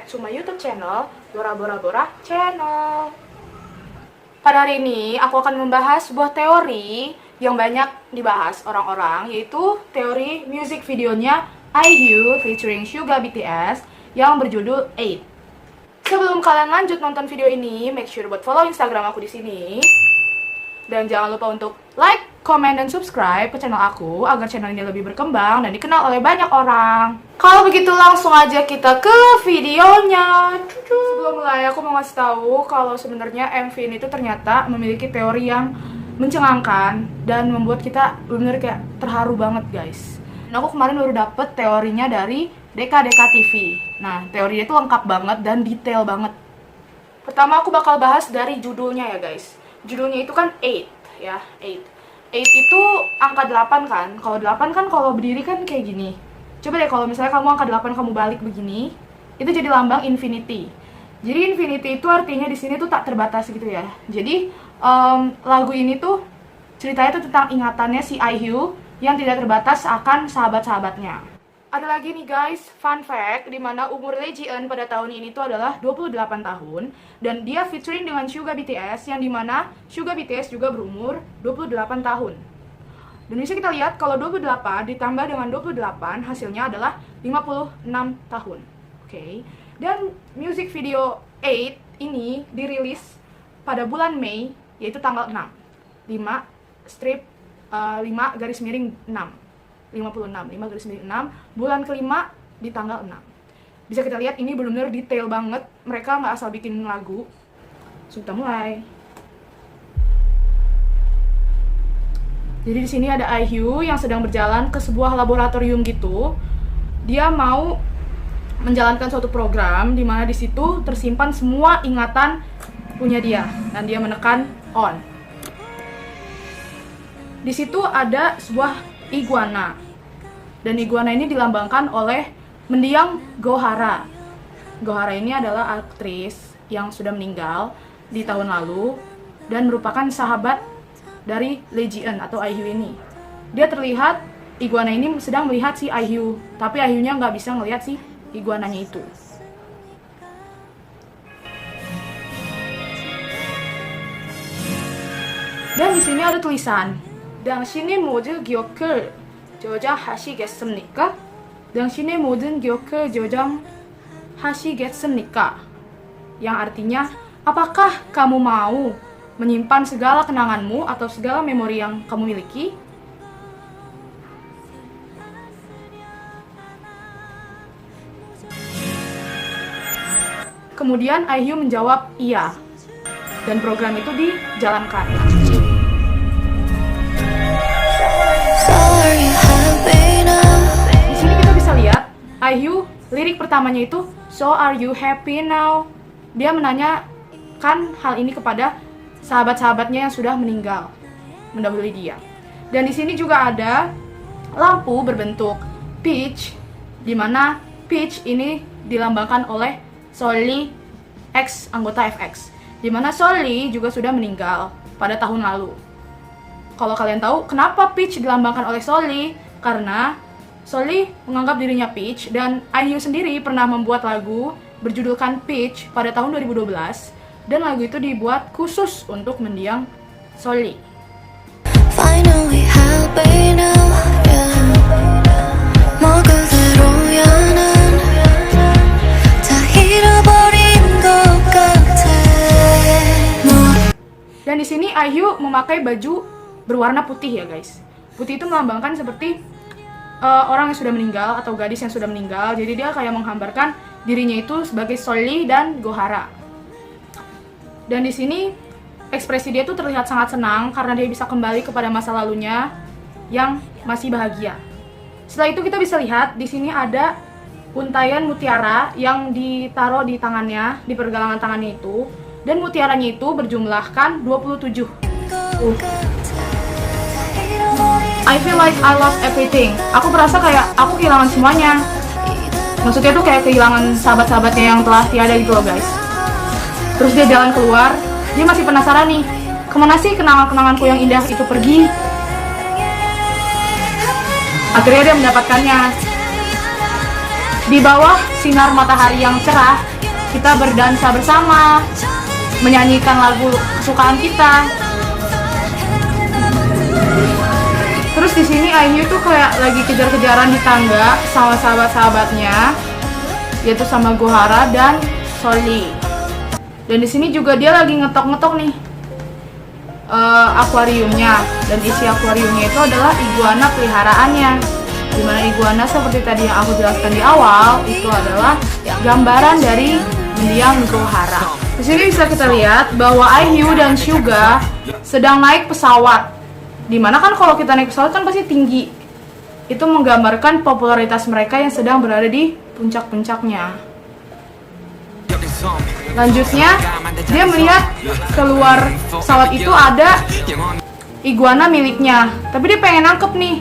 back to my YouTube channel, Bora Bora Bora Channel. Pada hari ini, aku akan membahas sebuah teori yang banyak dibahas orang-orang, yaitu teori music videonya IU featuring Suga BTS yang berjudul 8. Sebelum kalian lanjut nonton video ini, make sure buat follow Instagram aku di sini. Dan jangan lupa untuk like, comment, dan subscribe ke channel aku agar channel ini lebih berkembang dan dikenal oleh banyak orang. Kalau begitu langsung aja kita ke videonya. Sebelum mulai aku mau ngasih tahu kalau sebenarnya MV ini tuh ternyata memiliki teori yang mencengangkan dan membuat kita benar-benar kayak terharu banget, guys. Dan aku kemarin baru dapet teorinya dari DKDK TV. Nah, teorinya itu lengkap banget dan detail banget. Pertama aku bakal bahas dari judulnya ya, guys. Judulnya itu kan 8 ya, 8. 8 itu angka 8 kan. Kalau 8 kan kalau berdiri kan kayak gini. Coba deh kalau misalnya kamu angka 8 kamu balik begini, itu jadi lambang infinity. Jadi infinity itu artinya di sini tuh tak terbatas gitu ya. Jadi lagu ini tuh ceritanya tuh tentang ingatannya si IU yang tidak terbatas akan sahabat-sahabatnya. Ada lagi nih guys, fun fact, dimana umur Lee Ji-eun pada tahun ini tuh adalah 28 tahun. Dan dia featuring dengan Suga BTS, yang dimana Suga BTS juga berumur 28 tahun. Dan bisa kita lihat kalau 28 ditambah dengan 28 hasilnya adalah 56 tahun. Oke. Dan music video 8 ini dirilis pada bulan Mei, yaitu tanggal 6. 5 garis miring 6. 56, 5 garis miring 6, bulan kelima di tanggal 6. Bisa kita lihat ini benar-benar detail banget. Mereka nggak asal bikin lagu. Sudah mulai. Jadi di sini ada IU yang sedang berjalan ke sebuah laboratorium gitu. Dia mau menjalankan suatu program di mana di situ tersimpan semua ingatan punya dia, dan dia menekan on. Di situ ada sebuah iguana. Dan iguana ini dilambangkan oleh mendiang Gohara. Gohara ini adalah aktris yang sudah meninggal di tahun lalu dan merupakan sahabat dari Lee Ji-eun atau IU ini. Dia terlihat, iguana ini sedang melihat si IU, tapi IU-nya nggak bisa ngelihat si iguananya itu. Dan di sini ada tulisan, 당신의 모든 기억을 저장하시겠습니까? 당신의 모든 기억을 저장하시겠습니까? Yang artinya, apakah kamu mau menyimpan segala kenanganmu atau segala memori yang kamu miliki? Kemudian IU menjawab iya, dan program itu dijalankan. Di sini kita bisa lihat IU lirik pertamanya itu So are you happy now? Dia menanyakan hal ini kepada sahabat-sahabatnya yang sudah meninggal mendahului dia. Dan di sini juga ada lampu berbentuk peach, di mana peach ini dilambangkan oleh Solly X, anggota FX. Di mana Solly juga sudah meninggal pada tahun lalu. Kalau kalian tahu kenapa Peach dilambangkan oleh Solly, karena Solly menganggap dirinya Peach, dan IU sendiri pernah membuat lagu berjudulkan Peach pada tahun 2012, dan lagu itu dibuat khusus untuk mendiang Solly. Dan di sini IU memakai baju berwarna putih ya guys. Putih itu melambangkan seperti orang yang sudah meninggal atau gadis yang sudah meninggal. Jadi dia kayak menggambarkan dirinya itu sebagai Solly dan Gohara. Dan di sini ekspresi dia tuh terlihat sangat senang karena dia bisa kembali kepada masa lalunya yang masih bahagia. Setelah itu kita bisa lihat di sini ada untayan mutiara yang ditaruh di tangannya, di pergelangan tangannya itu, dan mutiaranya itu berjumlahkan 27. I feel like I lost everything. Aku merasa kayak aku kehilangan semuanya. Maksudnya tuh kayak kehilangan sahabat-sahabatnya yang telah tiada gitu loh guys. Terus dia jalan keluar. Dia masih penasaran nih, kemana sih kenangan-kenanganku yang indah itu pergi? Akhirnya dia mendapatkannya. Di bawah sinar matahari yang cerah, kita berdansa bersama, menyanyikan lagu kesukaan kita. Terus di sini IU tuh kayak lagi kejar-kejaran di tangga sama sahabat-sahabatnya, yaitu sama Gohara dan Solly. Dan di sini juga dia lagi ngetok-ngetok nih akuariumnya, dan isi akuariumnya itu adalah iguana peliharaannya. Dimana iguana seperti tadi yang aku jelaskan di awal itu adalah gambaran dari mendiang Gohara. Di sini bisa kita lihat bahwa IU dan Suga sedang naik pesawat. Dimana kan kalau kita naik pesawat kan pasti tinggi. Itu menggambarkan popularitas mereka yang sedang berada di puncak-puncaknya. Lanjutnya, dia melihat keluar pesawat itu ada iguana miliknya. Tapi dia pengen nangkep nih.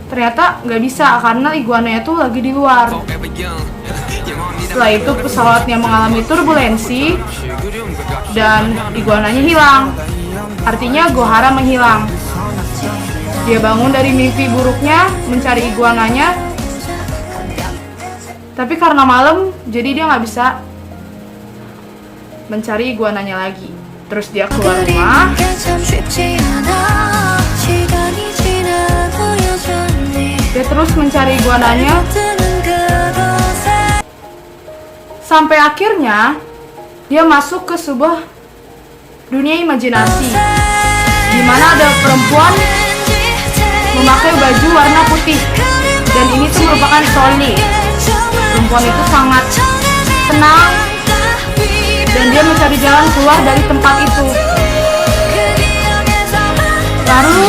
Ternyata nggak bisa karena iguananya tuh lagi di luar. Setelah itu pesawatnya mengalami turbulensi dan iguananya hilang. Artinya Gohara menghilang. Dia bangun dari mimpi buruknya mencari iguananya. Tapi karena malam, jadi dia nggak bisa mencari iguananya lagi. Terus dia keluar rumah. Dia terus mencari iguananya. Sampai akhirnya dia masuk ke sebuah dunia imajinasi, di mana ada perempuan memakai baju warna putih, dan ini tuh merupakan Solly. Perempuan itu sangat tenang dan dia mencari jalan keluar dari tempat itu. Lalu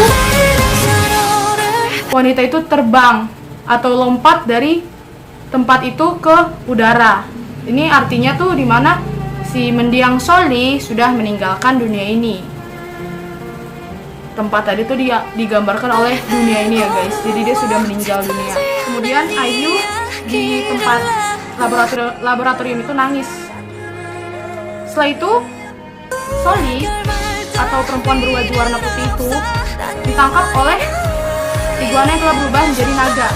wanita itu terbang atau lompat dari tempat itu ke udara. Ini artinya tuh dimana si mendiang Solly sudah meninggalkan dunia ini. Tempat tadi tuh dia digambarkan oleh dunia ini ya guys. Jadi dia sudah meninggal dunia. Kemudian IU di tempat laboratorium itu nangis. Setelah itu Solly atau perempuan berbaju warna putih itu ditangkap oleh iguana yang telah berubah menjadi naga.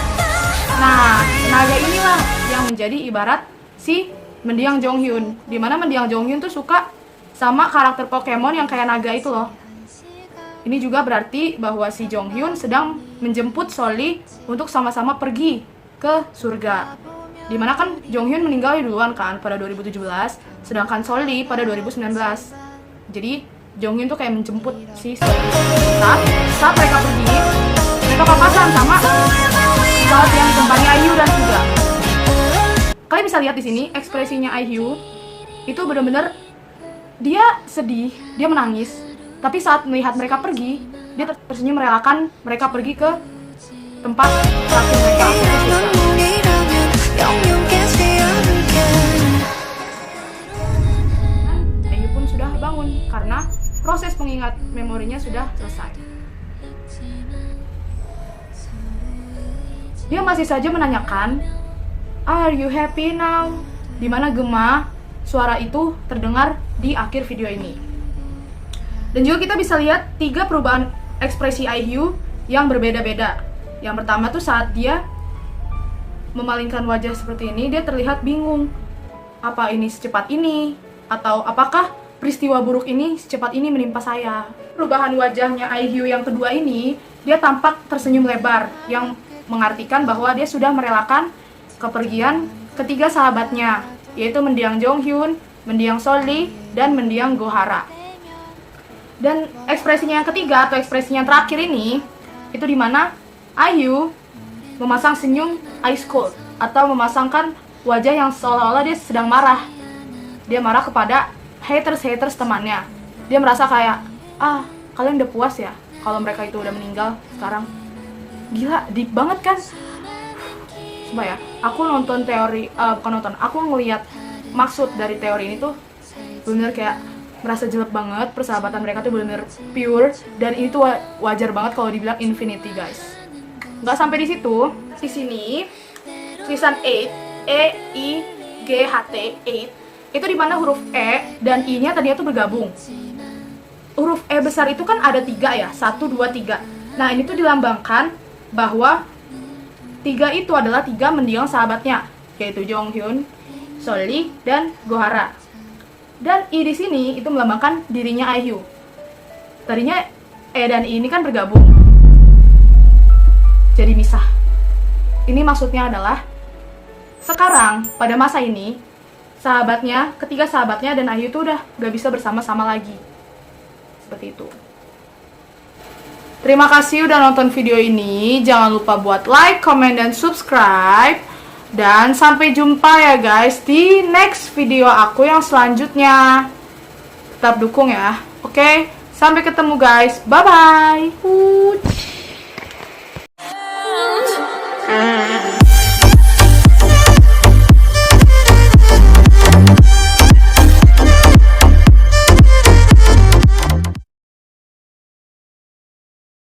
Nah, naga inilah yang menjadi ibarat si mendiang Jonghyun. Dimana mendiang Jonghyun tuh suka sama karakter Pokemon yang kayak naga itu loh. Ini juga berarti bahwa si Jonghyun sedang menjemput Solly untuk sama-sama pergi ke surga. Dimana kan Jonghyun meninggal duluan kan pada 2017, sedangkan Solly pada 2019. Jadi Jonghyun tuh kayak menjemput si Solly. Saat mereka pergi, mereka papasan sama pesawat yang ditumpangi IU dan Suga. Kalian bisa lihat di sini ekspresinya IU itu benar-benar dia sedih, dia menangis. Tapi saat melihat mereka pergi, dia tersenyum merelakan mereka pergi ke tempat terakhir mereka. IU pun sudah bangun karena proses pengingat memorinya sudah selesai. Dia masih saja menanyakan, "Are you happy now?" Dimana gema suara itu terdengar di akhir video ini. Dan juga kita bisa lihat 3 perubahan ekspresi IU yang berbeda-beda. Yang pertama tuh saat dia memalingkan wajah seperti ini, dia terlihat bingung. Apa ini secepat ini? Atau apakah peristiwa buruk ini secepat ini menimpa saya? Perubahan wajahnya IU yang kedua ini, dia tampak tersenyum lebar, yang mengartikan bahwa dia sudah merelakan kepergian ketiga sahabatnya, yaitu mendiang Jonghyun, mendiang Solly, dan mendiang Gohara. Dan ekspresinya yang ketiga atau ekspresinya yang terakhir ini, itu dimana IU memasang senyum ice cold atau memasangkan wajah yang seolah-olah dia sedang marah. Dia marah kepada haters temannya. Dia merasa kayak, kalian udah puas ya kalau mereka itu udah meninggal sekarang. Gila, deep banget kan? Coba ya, aku nonton teori, aku ngeliat maksud dari teori ini tuh bener kayak merasa jelek banget, persahabatan mereka tuh bener-bener pure, dan ini tuh wajar banget kalau dibilang infinity guys. Nggak sampai di situ, di sini tulisan 8, E-I-G-H-T, 8, itu dimana huruf E dan I-nya tadinya tuh bergabung. Huruf E besar itu kan ada 3 ya, 1, 2, 3. Nah ini tuh dilambangkan bahwa 3 itu adalah 3 mendiang sahabatnya, yaitu Jonghyun, Soli, dan Gohara. Dan I di sini itu melambangkan dirinya IU. Tadinya E dan I ini kan bergabung, jadi misah. Ini maksudnya adalah sekarang pada masa ini ketiga sahabatnya dan IU tuh udah gak bisa bersama-sama lagi. Seperti itu. Terima kasih udah nonton video ini. Jangan lupa buat like, comment, dan subscribe. Dan sampai jumpa ya guys di next video aku yang selanjutnya. Tetap dukung ya. Oke, sampai ketemu guys. Bye-bye.